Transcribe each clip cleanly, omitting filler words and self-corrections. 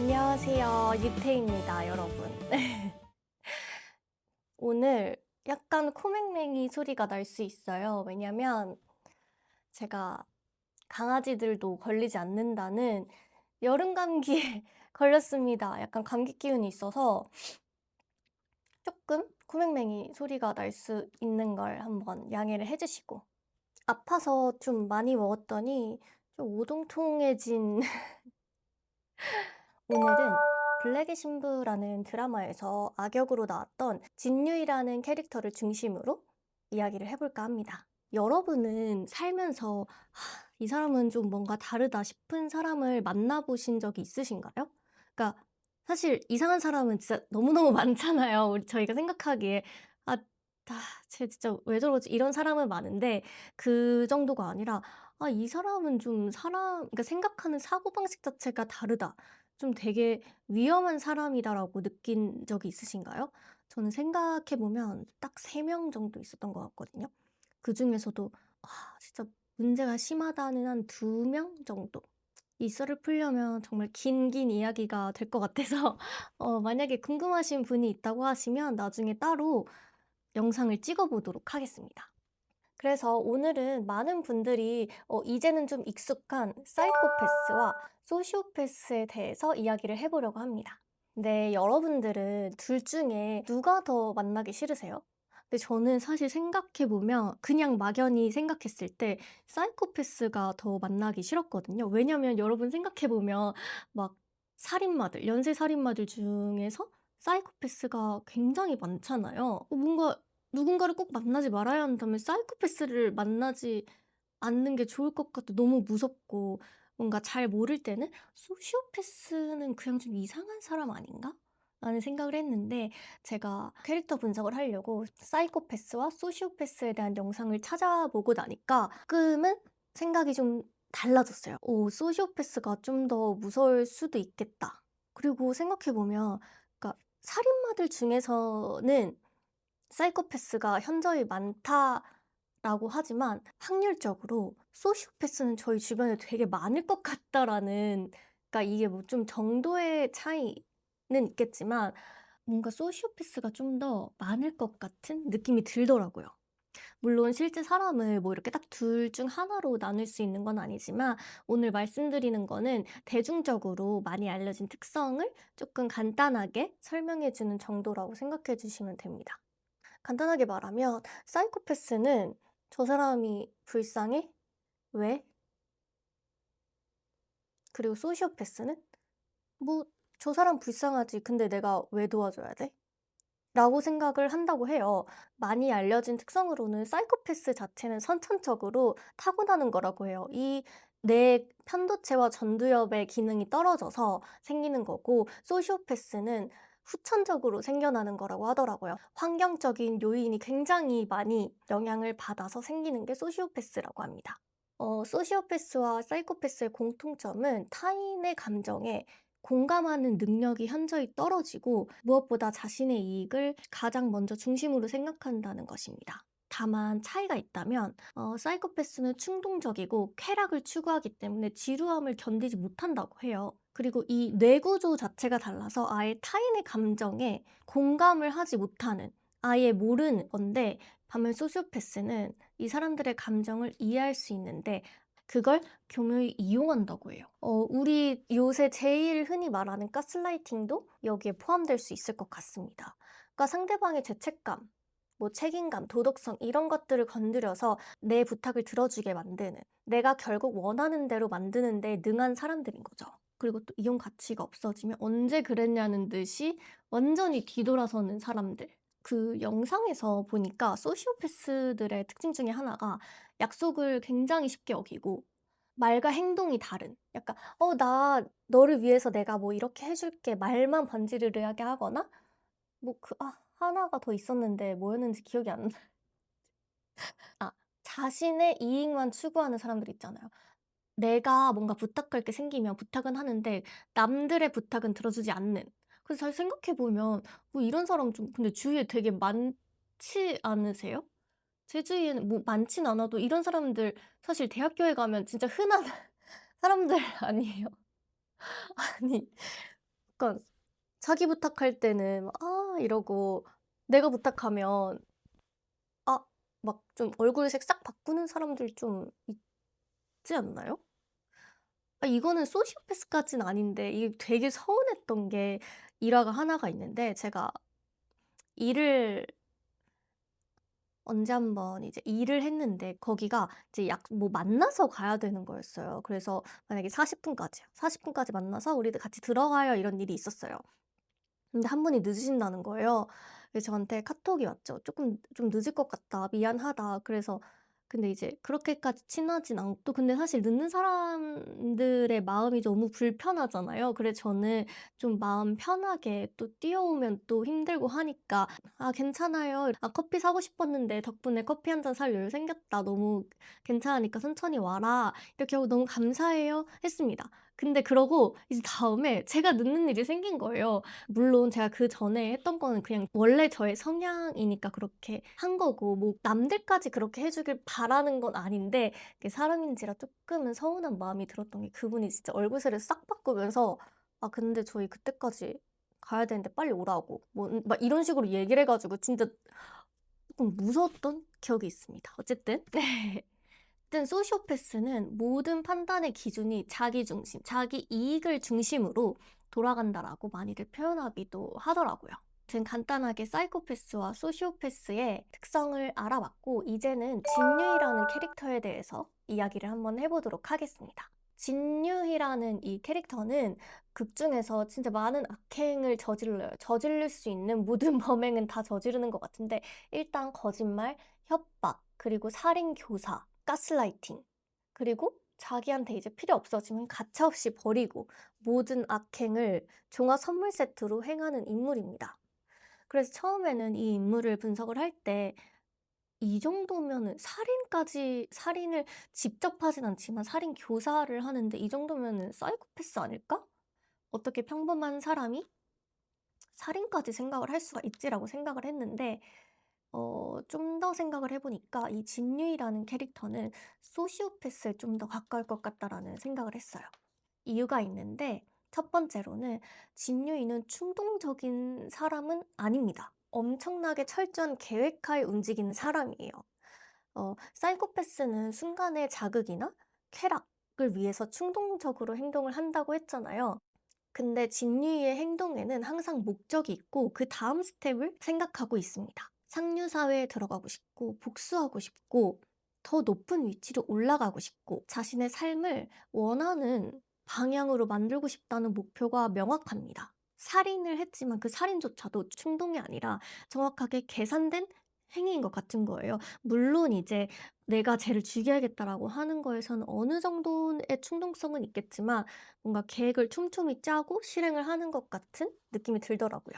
안녕하세요. 유태입니다, 여러분. 오늘 약간 코맹맹이 소리가 날 수 있어요. 왜냐면 제가 강아지들도 걸리지 않는다는 여름 감기에 걸렸습니다. 약간 감기 기운이 있어서 조금 코맹맹이 소리가 날 수 있는 걸 한번 양해를 해 주시고, 아파서 좀 많이 먹었더니 좀 오동통해진 오늘은 블랙의 신부라는 드라마에서 악역으로 나왔던 진유이라는 캐릭터를 중심으로 이야기를 해볼까 합니다. 여러분은 살면서 이 사람은 좀 뭔가 다르다 싶은 사람을 만나보신 적이 있으신가요? 그러니까 사실 이상한 사람은 진짜 너무너무 많잖아요. 저희가 생각하기에 아, 쟤 진짜 왜 저러지? 이런 사람은 많은데 그 정도가 아니라 이 사람은 좀 그러니까 생각하는 사고방식 자체가 다르다. 좀 되게 위험한 사람이다라고 느낀 적이 있으신가요? 저는 생각해 보면 딱 3명 정도 있었던 것 같거든요. 그중에서도 진짜 문제가 심하다는 한 2명 정도. 이 썰을 풀려면 정말 긴 이야기가 될 것 같아서 만약에 궁금하신 분이 있다고 하시면 나중에 따로 영상을 찍어 보도록 하겠습니다. 그래서 오늘은 많은 분들이 이제는 좀 익숙한 사이코패스와 소시오패스에 대해서 이야기를 해 보려고 합니다. 근데 여러분들은 둘 중에 누가 더 만나기 싫으세요? 근데 저는 사실 생각해 보면 그냥 막연히 생각했을 때 사이코패스가 더 만나기 싫었거든요. 왜냐면 여러분 생각해 보면 막 연쇄 살인마들 중에서 사이코패스가 굉장히 많잖아요. 뭔가 누군가를 꼭 만나지 말아야 한다면 사이코패스를 만나지 않는 게 좋을 것 같아. 너무 무섭고 뭔가 잘 모를 때는 '소시오패스는 그냥 좀 이상한 사람 아닌가?' 라는 생각을 했는데, 제가 캐릭터 분석을 하려고 사이코패스와 소시오패스에 대한 영상을 찾아보고 나니까 조금은 생각이 좀 달라졌어요. '소시오패스가 좀 더 무서울 수도 있겠다.' 그리고 생각해 보면, 그러니까 살인마들 중에서는 사이코패스가 현저히 많다라고 하지만 확률적으로 소시오패스는 저희 주변에 되게 많을 것 같다라는, 그러니까 이게 뭐 좀 정도의 차이는 있겠지만 뭔가 소시오패스가 좀 더 많을 것 같은 느낌이 들더라고요. 물론 실제 사람을 뭐 이렇게 딱 둘 중 하나로 나눌 수 있는 건 아니지만 오늘 말씀드리는 거는 대중적으로 많이 알려진 특성을 조금 간단하게 설명해 주는 정도라고 생각해 주시면 됩니다. 간단하게 말하면 사이코패스는 '저 사람이 불쌍해? 왜?' 그리고 소시오패스는 '뭐 저 사람 불쌍하지. 근데 내가 왜 도와줘야 돼?' 라고 생각을 한다고 해요. 많이 알려진 특성으로는 사이코패스 자체는 선천적으로 타고나는 거라고 해요. 이 뇌 편도체와 전두엽의 기능이 떨어져서 생기는 거고, 소시오패스는 후천적으로 생겨나는 거라고 하더라고요. 환경적인 요인이 굉장히 많이 영향을 받아서 생기는 게 소시오패스라고 합니다. 소시오패스와 사이코패스의 공통점은 타인의 감정에 공감하는 능력이 현저히 떨어지고 무엇보다 자신의 이익을 가장 먼저 중심으로 생각한다는 것입니다. 다만 차이가 있다면 사이코패스는 충동적이고 쾌락을 추구하기 때문에 지루함을 견디지 못한다고 해요. 그리고 이 뇌구조 자체가 달라서 아예 타인의 감정에 공감을 하지 못하는, 아예 모르는 건데, 반면 소시오패스는 이 사람들의 감정을 이해할 수 있는데 그걸 교묘히 이용한다고 해요. 우리 요새 제일 흔히 말하는 가스라이팅도 여기에 포함될 수 있을 것 같습니다. 그러니까 상대방의 죄책감, 뭐 책임감, 도덕성 이런 것들을 건드려서 내 부탁을 들어주게 만드는, 내가 결국 원하는 대로 만드는 데 능한 사람들인 거죠. 그리고 또 이용 가치가 없어지면 언제 그랬냐는 듯이 완전히 뒤돌아서는 사람들. 그 영상에서 보니까 소시오패스들의 특징 중에 하나가 약속을 굉장히 쉽게 어기고 말과 행동이 다른, 약간 나 너를 위해서 내가 뭐 이렇게 해 줄게." 말만 번지르르하게 하거나, 뭐 하나가 더 있었는데 뭐였는지 기억이 안 나. 아 자신의 이익만 추구하는 사람들 있잖아요. 내가 뭔가 부탁할 게 생기면 부탁은 하는데 남들의 부탁은 들어주지 않는. 그래서 잘 생각해 보면 뭐 이런 사람 좀 근데 주위에 되게 많지 않으세요? 제 주위에는 뭐 많진 않아도 이런 사람들 사실 대학교에 가면 진짜 흔한 사람들 아니에요? 아니 약간 자기 부탁할 때는 "아." 이러고 내가 부탁하면 아 막 좀 얼굴색 싹 바꾸는 사람들 좀 있지 않나요? 이거는 소시오패스까지는 아닌데 이게 되게 서운했던 게 일화가 하나가 있는데, 제가 일을 언제 한번 이제 일을 했는데 거기가 이제 약 뭐 만나서 가야 되는 거였어요. 그래서 만약에 40 분까지요. 40 분까지 만나서 "우리 같이 들어가요." 이런 일이 있었어요. 근데 한 분이 늦으신다는 거예요. 그래서 저한테 카톡이 왔죠. "쪼끔 좀 늦을 것 같다. 미안하다." 그래서 근데 이제 그렇게까지 친하진 않고, 근데 사실 늦는 사람들의 마음이 너무 불편하잖아요. 그래서 저는 좀 마음 편하게, 또 뛰어오면 또 힘들고 하니까 "아 괜찮아요. 아 커피 사고 싶었는데 덕분에 커피 한 잔 살 여유 생겼다. 너무 괜찮으니까 천천히 와라." 이렇게 하고 "너무 감사해요." 했습니다. 근데 그러고 이제 다음에 제가 늦는 일이 생긴 거예요. 물론 제가 그전에 했던 거는 그냥 원래 저의 성향이니까 그렇게 한 거고, 뭐 남들까지 그렇게 해 주길 바라는 건 아닌데, 이게 사람인지라 쪼끔은 서운한 마음이 들었던 게, 그분이 진짜 얼굴색을 싹 바꾸면서 "아 근데 저희 그때까지 가야 되는데 빨리 오라."고 뭐 막 이런 식으로 얘기를 해 가지고 진짜 쪼끔 무서웠던 기억이 있습니다. 어쨌든 네. 어쨌든 소시오패스는 모든 판단의 기준이 자기 중심, 자기 이익을 중심으로 돌아간다라고 많이들 표현하기도 하더라고요. 아무튼 간단하게 사이코패스와 소시오패스의 특성을 알아봤고, 이제는 진유이라는 캐릭터에 대해서 이야기를 한번 해보도록 하겠습니다. 진유희라는 이 캐릭터는 극 중에서 진짜 많은 악행을 저질러요. 저지를 수 있는 모든 범행은 다 저지르는 것 같은데, 일단 거짓말, 협박, 그리고 살인 교사, 가스라이팅, 그리고 자기한테 이제 필요 없어지면 가차없이 버리고, 모든 악행을 종합 선물 세트로 행하는 인물입니다. 그래서 처음에는 이 인물을 분석을 할 때 이 정도면은 살인까지, 살인을 직접 하진 않지만 살인 교사를 하는데 이 정도면은 사이코패스 아닐까? 어떻게 평범한 사람이 살인까지 생각을 할 수가 있지라고 생각을 했는데, 좀 더 생각을 해 보니까 이 진유이라는 캐릭터는 소시오패스에 좀 더 가까울 것 같다라는 생각을 했어요. 이유가 있는데, 첫 번째로는 진유이는 충동적인 사람은 아닙니다. 엄청나게 철저한 계획하에 움직이는 사람이에요. 사이코패스는 순간의 자극이나 쾌락을 위해서 충동적으로 행동을 한다고 했잖아요. 근데 진유이의 행동에는 항상 목적이 있고 그 다음 스텝을 생각하고 있습니다. 상류 사회에 들어가고 싶고, 복수하고 싶고, 더 높은 위치로 올라가고 싶고, 자신의 삶을 원하는 방향으로 만들고 싶다는 목표가 명확합니다. 살인을 했지만 그 살인조차도 충동이 아니라 정확하게 계산된 행위인 것 같은 거예요. 물론 이제 '내가 쟤를 죽여야겠다.'라고 하는 거에서는 어느 정도의 충동성은 있겠지만, 뭔가 계획을 촘촘히 짜고 실행을 하는 것 같은 느낌이 들더라고요.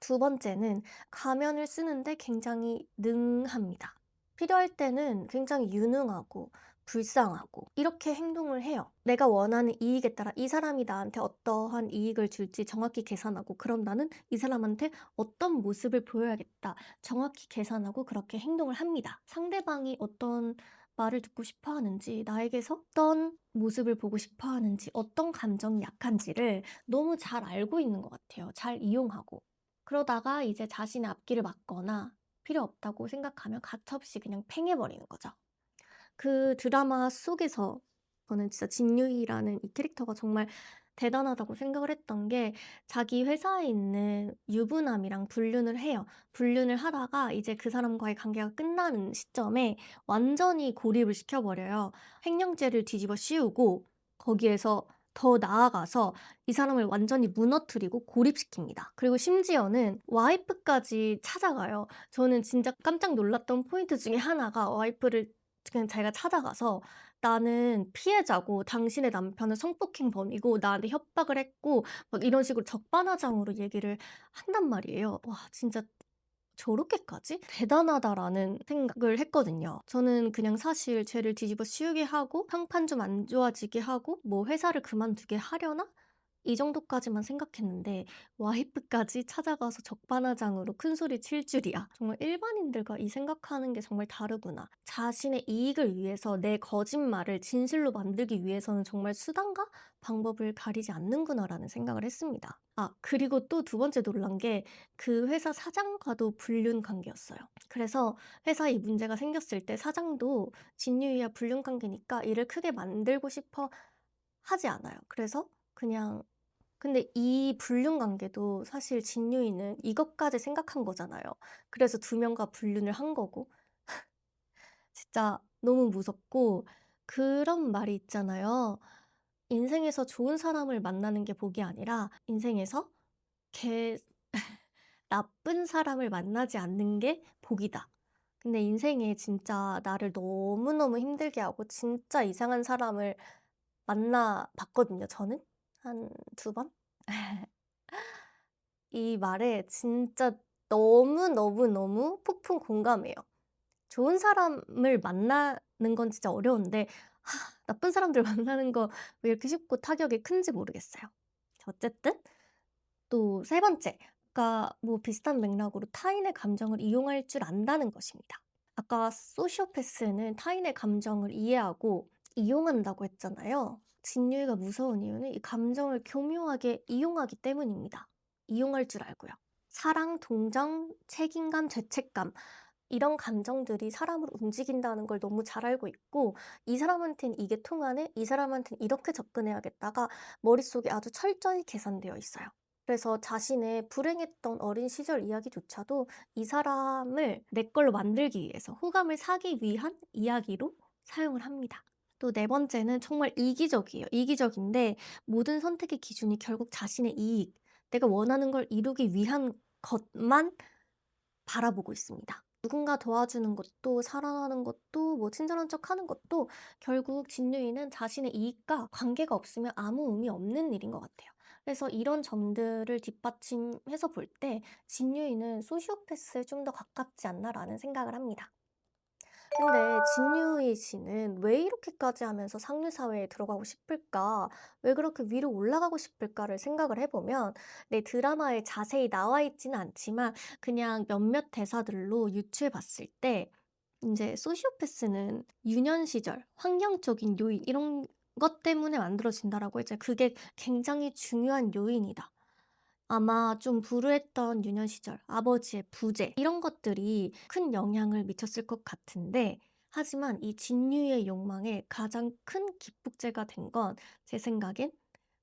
두 번째는 가면을 쓰는데 굉장히 능합니다. 필요할 때는 굉장히 유능하고 불쌍하고 이렇게 행동을 해요. 내가 원하는 이익에 따라 이 사람이 나한테 어떠한 이익을 줄지 정확히 계산하고, 그럼 나는 이 사람한테 어떤 모습을 보여야겠다 정확히 계산하고 그렇게 행동을 합니다. 상대방이 어떤 말을 듣고 싶어 하는지, 나에게서 어떤 모습을 보고 싶어 하는지, 어떤 감정이 약한지를 너무 잘 알고 있는 것 같아요. 잘 이용하고. 그러다가 이제 자신의 앞길을 막거나 필요 없다고 생각하면 가차없이 그냥 팽해버리는 거죠. 그 드라마 속에서 저는 진짜 진유이라는 이 캐릭터가 정말 대단하다고 생각을 했던 게, 자기 회사에 있는 유부남이랑 불륜을 해요. 불륜을 하다가 이제 그 사람과의 관계가 끝나는 시점에 완전히 고립을 시켜버려요. 횡령죄를 뒤집어 씌우고 거기에서 더 나아가서 이 사람을 완전히 무너뜨리고 고립시킵니다. 그리고 심지어는 와이프까지 찾아가요. 저는 진짜 깜짝 놀랐던 포인트 중에 하나가, 와이프를 그냥 자기가 찾아가서 "나는 피해자고 당신의 남편은 성폭행범이고 나한테 협박을 했고." 막 이런 식으로 적반하장으로 얘기를 한단 말이에요. 와 진짜 '저렇게까지? 대단하다.'라는 생각을 했거든요. 저는 그냥 사실 죄를 뒤집어 씌우게 하고, 평판 좀 안 좋아지게 하고, 뭐 회사를 그만두게 하려나? 이 정도까지만 생각했는데 와이프까지 찾아가서 적반하장으로 큰소리 칠 줄이야. 정말 일반인들과 이 생각하는 게 정말 다르구나. 자신의 이익을 위해서 내 거짓말을 진실로 만들기 위해서는 정말 수단과 방법을 가리지 않는구나라는 생각을 했습니다. 그리고 또 두 번째 놀란 게 그 회사 사장과도 불륜 관계였어요. 그래서 회사에 이 문제가 생겼을 때 사장도 진유이와 불륜 관계니까 일을 크게 만들고 싶어 하지 않아요. 그래서 그냥 근데 이 불륜 관계도 사실 진유이는 이것까지 생각한 거잖아요. 그래서 두 명과 불륜을 한 거고 진짜 너무 무섭고 그런 말이 있잖아요. "인생에서 좋은 사람을 만나는 게 복이 아니라 인생에서 개 나쁜 사람을 만나지 않는 게 복이다." 근데 인생에 진짜 나를 너무너무 힘들게 하고 진짜 이상한 사람을 만나 봤거든요 저는. 한 두 번? 이 말에 진짜 너무너무너무 폭풍 공감해요. 좋은 사람을 만나는 건 진짜 어려운데 나쁜 사람들 만나는 거 왜 이렇게 쉽고 타격이 큰지 모르겠어요. 어쨌든 또 세 번째, 아까 뭐 비슷한 맥락으로 타인의 감정을 이용할 줄 안다는 것입니다. 아까 소시오패스는 타인의 감정을 이해하고 이용한다고 했잖아요. 진유이가 무서운 이유는 이 감정을 교묘하게 이용하기 때문입니다. 이용할 줄 알고요. 사랑, 동정, 책임감, 죄책감 이런 감정들이 사람을 움직인다는 걸 너무 잘 알고 있고 이 사람한텐 이게 통하네, 이 사람한텐 이렇게 접근해야겠다가 머릿속에 아주 철저히 계산되어 있어요. 그래서 자신의 불행했던 어린 시절 이야기조차도 이 사람을 내 걸로 만들기 위해서 호감을 사기 위한 이야기로 사용을 합니다. 또 네 번째는 정말 이기적이에요. 이기적인데 모든 선택의 기준이 결국 자신의 이익, 내가 원하는 걸 이루기 위한 것만 바라보고 있습니다. 누군가 도와주는 것도 사랑하는 것도 뭐 친절한 척하는 것도 결국 진유이는 자신의 이익과 관계가 없으면 아무 의미 없는 일인 것 같아요. 그래서 이런 점들을 뒷받침해서 볼 때 진유이는 소시오패스에 좀 더 가깝지 않나라는 생각을 합니다. 근데 진유이 씨는 왜 이렇게까지 하면서 상류 사회에 들어가고 싶을까? 왜 그렇게 위로 올라가고 싶을까를 생각을 해보면 내 드라마에 자세히 나와 있지는 않지만 그냥 몇몇 대사들로 유추해 봤을 때 이제 소시오패스는 유년 시절, 환경적인 요인 이런 것 때문에 만들어진다라고 했잖아요. 그게 굉장히 중요한 요인이다. 아마 좀 불우했던 유년 시절, 아버지의 부재 이런 것들이 큰 영향을 미쳤을 것 같은데 하지만 이 진유의 욕망에 가장 큰 기폭제가 된 건 제 생각엔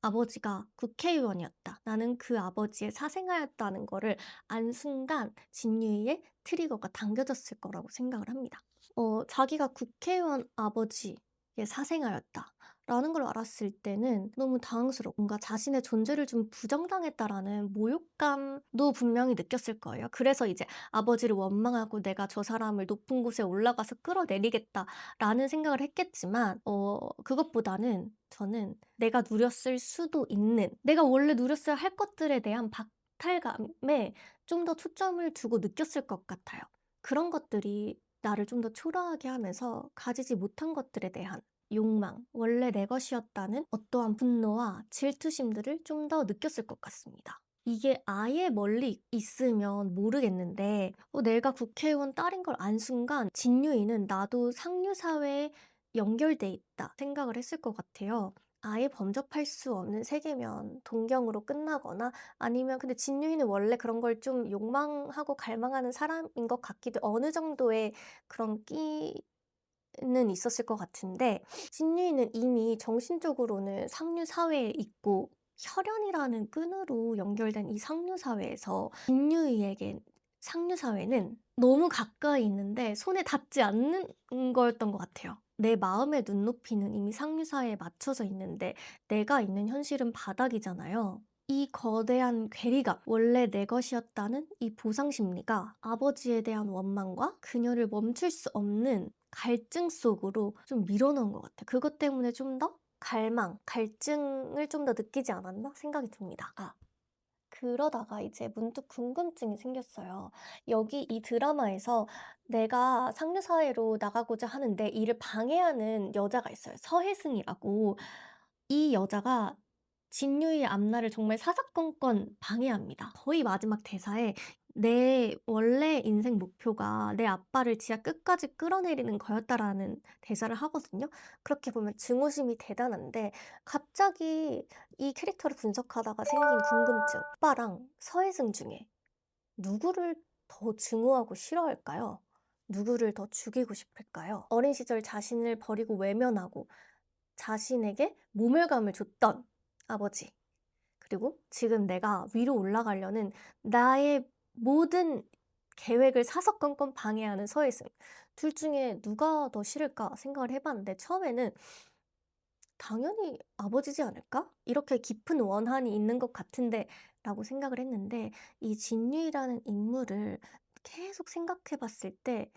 아버지가 국회의원이었다. 나는 그 아버지의 사생아였다는 거를 안 순간 진유의 트리거가 당겨졌을 거라고 생각을 합니다. 자기가 국회의원 아버지의 사생아였다라는 걸 알았을 때는 너무 당황스럽고 뭔가 자신의 존재를 좀 부정당했다라는 모욕감도 분명히 느꼈을 거예요. 그래서 이제 아버지를 원망하고 '내가 저 사람을 높은 곳에 올라가서 끌어내리겠다.'라는 생각을 했겠지만 그것보다는 저는 내가 누렸을 수도 있는 내가 원래 누렸어야 할 것들에 대한 박탈감에 좀 더 초점을 두고 느꼈을 것 같아요. 그런 것들이 나를 좀 더 초라하게 하면서 가지지 못한 것들에 대한 욕망, 원래 내 것이었다는 어떠한 분노와 질투심들을 좀 더 느꼈을 것 같습니다. 이게 아예 멀리 있으면 모르겠는데 내가 국회의원 딸인 걸 안 순간 진유이는 나도 상류 사회에 연결돼 있다 생각을 했을 것 같아요. 아예 범접할 수 없는 세계면 동경으로 끝나거나 아니면 근데 진유이는 원래 그런 걸 좀 욕망하고 갈망하는 사람인 것 같기도 어느 정도의 그런 끼는 있었을 것 같은데 진유이는 이미 정신적으로는 상류 사회에 있고 혈연이라는 끈으로 연결된 이 상류 사회에서 진유이에겐 상류 사회는 너무 가까이 있는데 손에 닿지 않는 거였던 것 같아요. 내 마음의 눈높이는 이미 상류 사회에 맞춰져 있는데 내가 있는 현실은 바닥이잖아요. 이 거대한 괴리감, 원래 내 것이었다는 이 보상 심리가 아버지에 대한 원망과 그녀를 멈출 수 없는 갈증 속으로 좀 밀어넣은 것 같아요. 그것 때문에 좀 더 갈망, 갈증을 좀 더 느끼지 않았나 생각이 듭니다. 그러다가 이제 문득 궁금증이 생겼어요. 여기 이 드라마에서 내가 상류 사회로 나가고자 하는 내 일을 방해하는 여자가 있어요. 서혜승이라고. 이 여자가 진유의 앞날을 정말 사사건건 방해합니다. 거의 마지막 대사에 "내 원래 인생 목표가 내 아빠를 지하 끝까지 끌어내리는 거였다."라는 대사를 하거든요. 그렇게 보면 증오심이 대단한데 갑자기 이 캐릭터를 분석하다가 생긴 궁금증. 아빠랑 서혜승 중에 누구를 더 증오하고 싫어할까요? 누구를 더 죽이고 싶을까요? 어린 시절 자신을 버리고 외면하고 자신에게 모멸감을 줬던 아버지. 그리고 지금 내가 위로 올라가려는 나의 모든 계획을 사사건건 방해하는 서혜승. 둘 중에 누가 더 싫을까 생각을 해봤는데 처음에는 '당연히 아버지지 않을까?' 이렇게 깊은 원한이 있는 것 같은데 라고 생각을 했는데 이 진유이라는 인물을 계속 생각해 봤을 때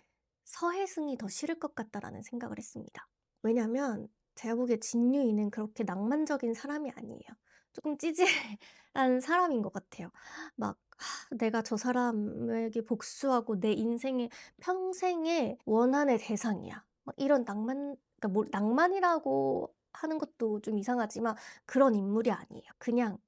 '서혜승이 더 싫을 것 같다.'라는 생각을 했습니다. 왜냐면 제가 보기에 진유이는 그렇게 낭만적인 사람이 아니에요. 조금 찌질한 사람인 것 같아요. 막 '내가 저 사람에게 복수하고 내 인생의 평생의 원한의 대상이야.' 막 이런 낭만, 그러니까 뭐 낭만이라고 하는 것도 좀 이상하지만 그런 인물이 아니에요. 그냥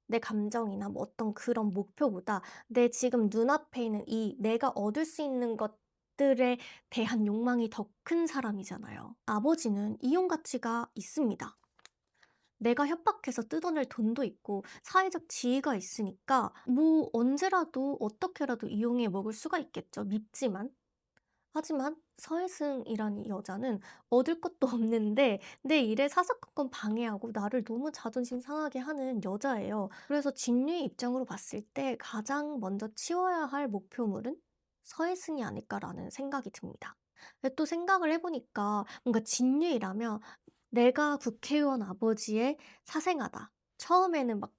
내 감정이나 뭐 어떤 그런 목표보다 내 지금 눈앞에 있는 이 내가 얻을 수 있는 것들에 대한 욕망이 더 큰 사람이잖아요. 아버지는 이용 가치가 있습니다. 내가 협박해서 뜯어낼 돈도 있고 사회적 지위가 있으니까 뭐 언제라도 어떻게라도 이용해 먹을 수가 있겠죠. 밉지만. 하지만 서혜승이라는 이 여자는 얻을 것도 없는데 내 일에 사사건건 방해하고 나를 너무 자존심 상하게 하는 여자예요. 그래서 진유의 입장으로 봤을 때 가장 먼저 치워야 할 목표물은 서혜승이 아닐까라는 생각이 듭니다. 근데 또 생각을 해보니까 뭔가 진유이라면 내가 국회의원 아버지의 사생아다. 처음에는 막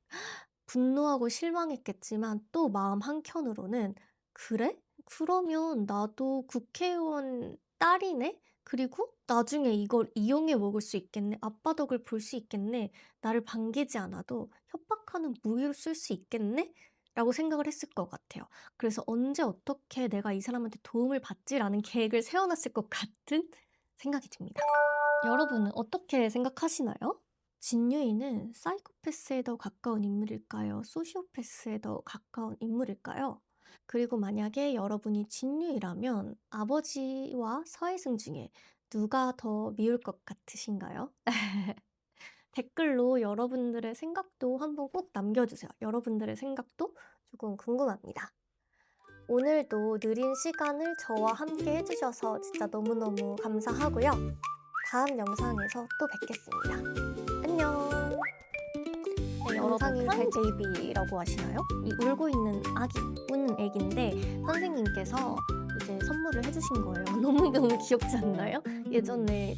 분노하고 실망했겠지만 또 마음 한켠으로는 '그래? 그러면 나도 국회의원 딸이네? 그리고 나중에 이걸 이용해 먹을 수 있겠네. 아빠 덕을 볼 수 있겠네. 나를 반기지 않아도 협박하는 무기로 쓸 수 있겠네?' 라고 생각을 했을 것 같아요. 그래서 '언제 어떻게 내가 이 사람한테 도움을 받지?'라는 계획을 세워 놨을 것 같은 생각이 듭니다. 여러분은 어떻게 생각하시나요? 진유이는 사이코패스에 더 가까운 인물일까요? 소시오패스에 더 가까운 인물일까요? 그리고 만약에 여러분이 진유이라면 아버지와 서혜승 중에 누가 더 미울 것 같으신가요? 댓글로 여러분들의 생각도 한번 꼭 남겨주세요. 여러분들의 생각도 조금 궁금합니다. 오늘도 느린 시간을 저와 함께 해주셔서 진짜 너무너무 감사하고요. 다음 영상에서 또 뵙겠습니다. 안녕. 네, 영상이 잘 베이비라고 하시나요? 이 울고 있는 아기, 우는 애기인데 선생님께서 이제 선물을 해주신 거예요. 너무너무 귀엽지 않나요? 예전에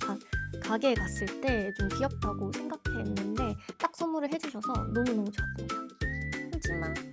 가게에 갔을 때 좀 귀엽다고 생각했는데 딱 선물을 해주셔서 너무너무 좋았습니다. 하지마.